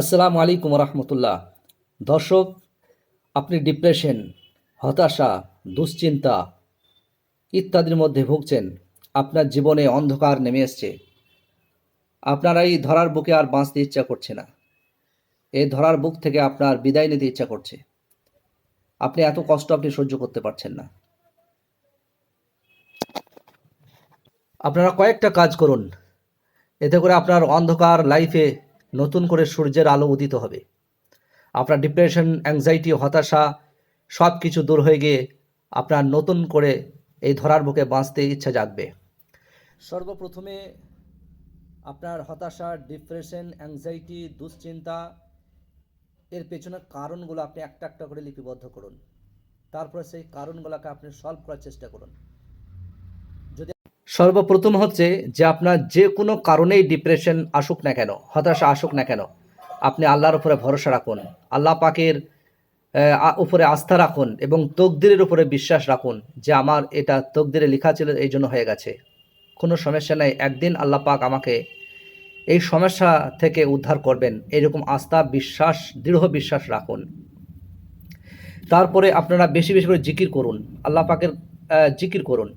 আসসালামু আলাইকুম রহমতুল্লাহ। দর্শক, আপনি ডিপ্রেশন, হতাশা, দুশ্চিন্তা ইত্যাদির মধ্যে ভুগছেন। আপনার জীবনে অন্ধকার নেমে এসছে। আপনার এই ধরার বুকে আর বাঁচতে ইচ্ছা করছে না। এই ধরার বুক থেকে আপনার বিদায় নিতে ইচ্ছা করছে। আপনি এত কষ্ট আপনি সহ্য করতে পারছেন না। আপনারা কয়েকটা কাজ করুন, এতে করে আপনার অন্ধকার লাইফে নতুন করে সূর্যের আলো উদিত হবে। আপনার ডিপ্রেশন, অ্যাংজাইটি, হতাশা সব কিছু দূর হয়ে গিয়ে আপনার নতুন করে এই ধরার বুকে বাঁচতে ইচ্ছা জাগবে। সর্বপ্রথমে আপনার হতাশা, ডিপ্রেশন, অ্যাংজাইটি, দুশ্চিন্তা এর পেছনের কারণগুলো আপনি একটা একটা করে লিপিবদ্ধ করুন। তারপরে সেই কারণগুলোকে আপনি সলভ করার চেষ্টা করুন। যদি সর্বপ্রথম হচ্ছে যে আপনার যে কোনো কারণেই ডিপ্রেশন আসুক না কেন, হতাশা আসুক না কেন, আপনি আল্লাহর উপরে ভরসা রাখুন। আল্লাহ পাকের উপরে আস্থা রাখুন এবং তকদিরের উপরে বিশ্বাস রাখুন যে আমার এটা তকদিরে লেখা ছিল, এই জন্য হয়ে গেছে। কোনো সমস্যা নেই, একদিন আল্লাহ পাক আমাকে এই সমস্যা থেকে উদ্ধার করবেন, এরকম আস্থা, বিশ্বাস, দৃঢ় বিশ্বাস রাখুন। তারপরে আপনারা বেশি বেশি করে জিকির করুন, আল্লাহ পাকের জিকির করুন।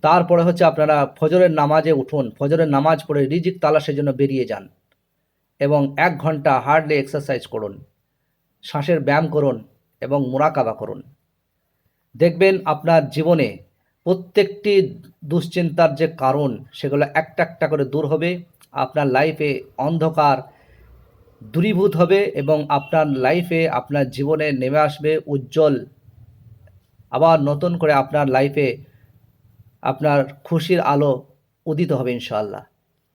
তারপরে হচ্ছে আপনারা ফজরের নামাজে উঠুন, ফজরের নামাজ পড়ে রিজিক তালাশের জন্য বেরিয়ে যান এবং 1 ঘন্টা হার্ডলি এক্সারসাইজ করুন, শ্বাসের ব্যায়াম করুন এবং মুরাকাবা করুন। দেখবেন আপনার জীবনে প্রত্যেকটি দুশ্চিন্তার যে কারণ সেগুলো একটা একটা করে দূর হবে। আপনার লাইফে অন্ধকার দূরীভূত হবে এবং আপনার লাইফে, আপনার জীবনে নেমে আসবে উজ্জ্বল। আবার নতুন করে আপনার লাইফে আপনার খুশির আলো উদিত হবে ইনশাআল্লাহ।